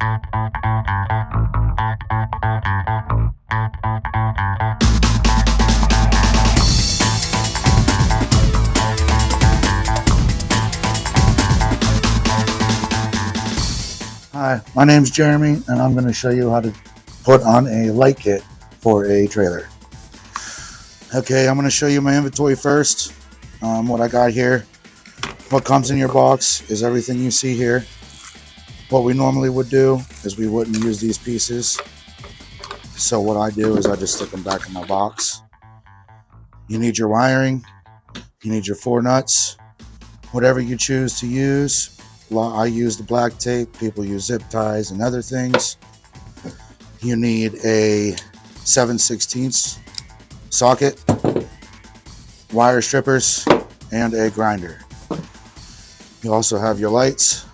Hi, my name's Jeremy, and I'm going to show you how to put on a light kit for a trailer. Okay, I'm going to show you my inventory first. What I got here. What comes in your box is everything you see here. What we normally would do is we wouldn't use these pieces. So what I do is I just stick them back in my box. You need your wiring. You need your 4 nuts. Whatever you choose to use. I use the black tape. People use zip ties and other things. You need a 7/16 socket, wire strippers, and a grinder. You also have your lights,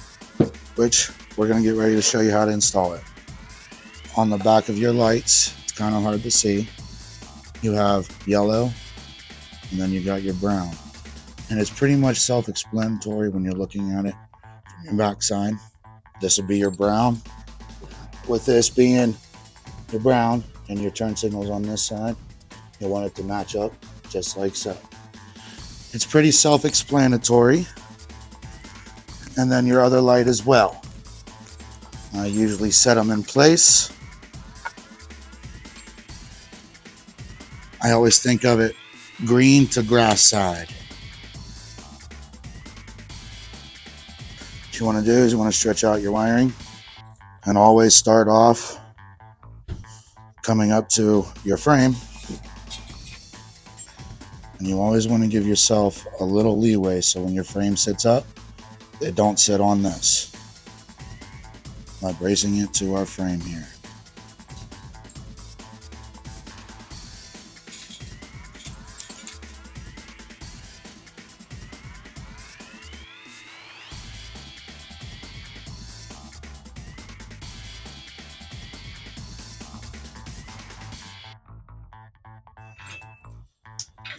which we're going to get ready to show you how to install it. On the back of your lights, it's kind of hard to see, you have yellow, and then you got your brown. And it's pretty much self-explanatory when you're looking at it from your back side. This will be your brown. With this being your brown and your turn signals on this side, you want it to match up just like so. It's pretty self-explanatory. And then your other light as well. I usually set them in place. I always think of it green to grass side. What you want to do is you want to stretch out your wiring and always start off coming up to your frame. And you always want to give yourself a little leeway so when your frame sits up, it don't sit on this. By bracing it to our frame here.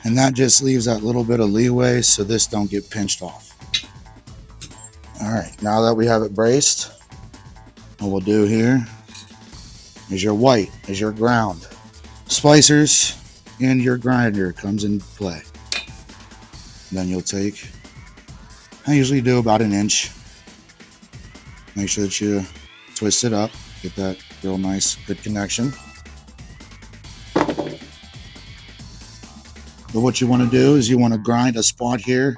And that just leaves that little bit of leeway so this don't get pinched off. All right, now that we have it braced, what we'll do here is your white, is your ground. Splicers and your grinder comes into play. And then you'll take, I usually do about 1 inch. Make sure that you twist it up, get that real nice, good connection. But what you want to do is you want to grind a spot here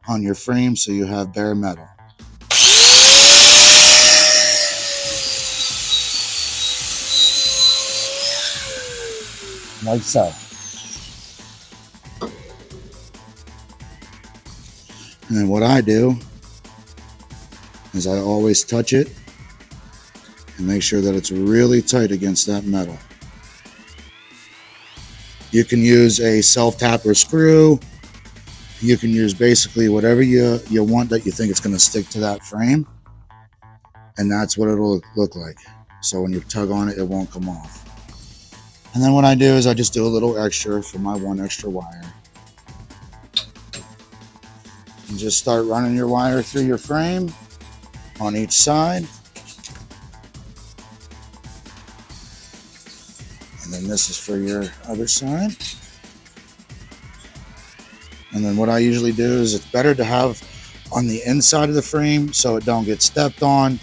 on your frame so you have bare metal. Like so. And then what I do is I always touch it and make sure that it's really tight against that metal. You can use a self-tapper screw. You can use basically whatever you want that you think it's going to stick to that frame. And that's what it'll look like. So when you tug on it, it won't come off. And then what I do is I just do a little extra for my 1 extra wire. And just start running your wire through your frame on each side. And then this is for your other side. And then what I usually do is it's better to have on the inside of the frame so it don't get stepped on,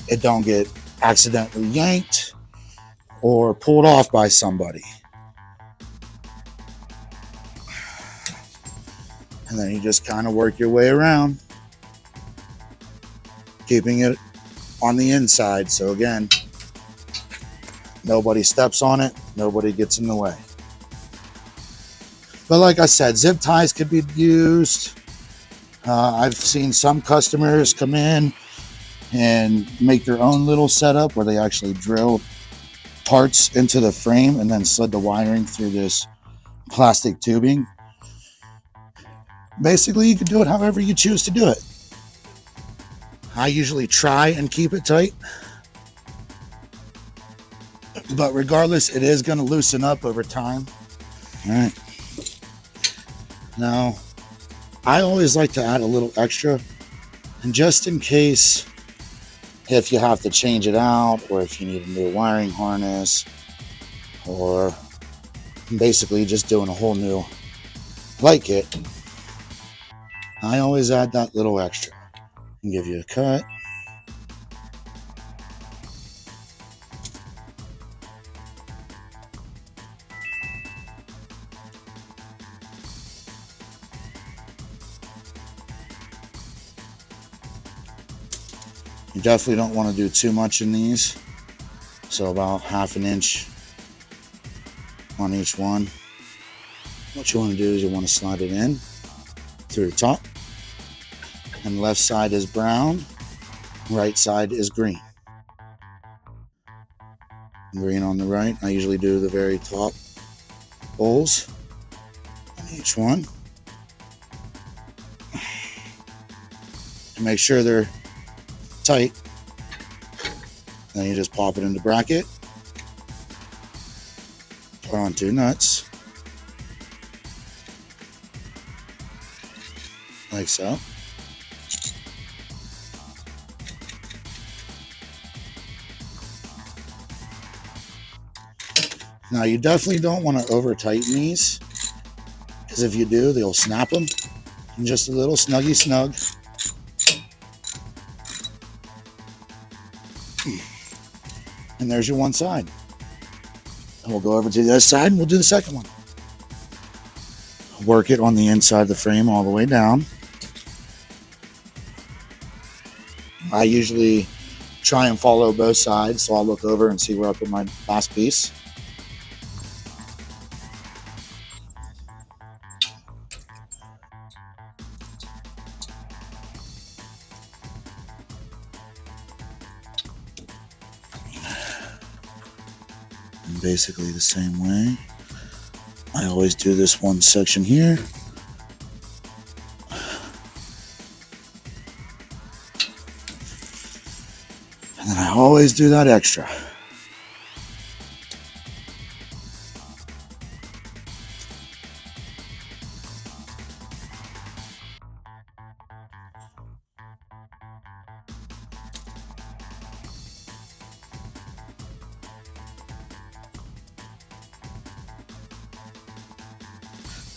it don't get accidentally yanked or pulled off by somebody. And then you just kind of work your way around, keeping it on the inside. So again, nobody steps on it, nobody gets in the way. But like I said, zip ties could be used. I've seen some customers come in and make their own little setup where they actually drill parts into the frame and then slid the wiring through this plastic tubing. Basically, you can do it however you choose to do it. I usually try and keep it tight, but regardless, it is going to loosen up over time. All right. Now, I always like to add a little extra, and just in case if you have to change it out, or if you need a new wiring harness, or basically just doing a whole new light kit, I always add that little extra and give you a cut. You definitely don't want to do too much in these, so about 1/2 inch on each one. What you want to do is you want to slide it in through the top, and left side is brown, right side is green. Green on the right. I usually do the very top holes on each one. And make sure they're tight. Then you just pop it in the bracket. Put on 2 nuts. Like so. Now you definitely don't want to over tighten these, because if you do, they'll snap them. And just a little snuggy snug. And there's your one side. And we'll go over to the other side and we'll do the second one. Work it on the inside of the frame all the way down. I usually try and follow both sides, so I'll look over and see where I put my last piece. And basically the same way. I always do this one section here. And then I always do that extra.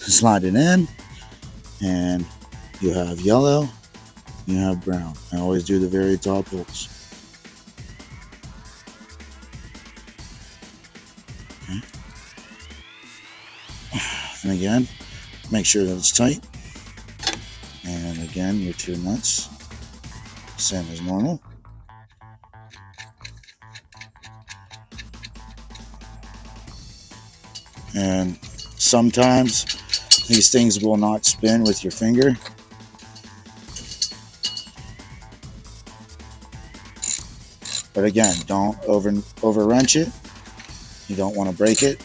Slide it in, and you have yellow, you have brown. I always do the very top holes. Okay. And again, make sure that it's tight. And again, your 2 nuts, same as normal. And sometimes these things will not spin with your finger. But again, don't over wrench it. You don't want to break it.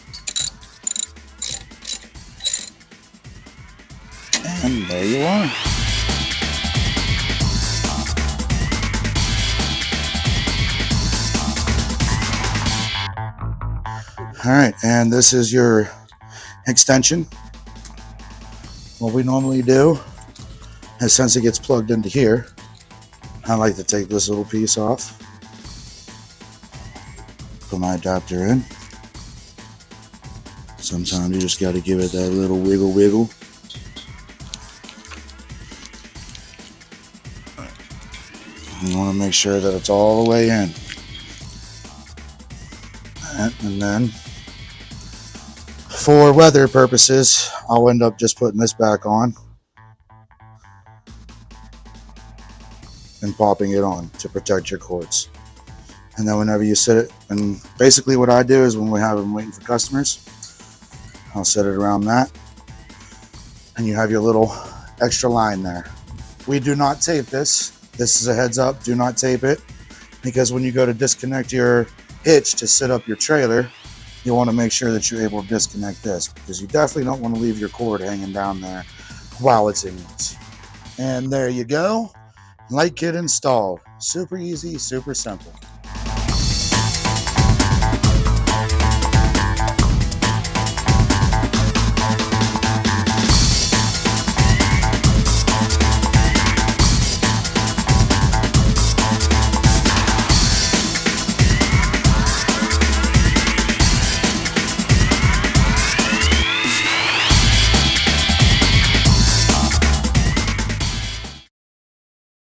And there you are. All right, and this is your extension. What we normally do is, since it gets plugged into here, I like to take this little piece off, put my adapter in. Sometimes you just got to give it that little wiggle. You want to make sure that it's all the way in. And then, for weather purposes, I'll end up just putting this back on and popping it on to protect your cords. And then whenever you set it, and basically what I do is when we have them waiting for customers, I'll set it around that, and you have your little extra line there. We do not tape this. This is a heads up, do not tape it, because when you go to disconnect your hitch to set up your trailer, you want to make sure that you're able to disconnect this, because you definitely don't want to leave your cord hanging down there while it's in use. And there you go, light kit installed. Super easy, super simple.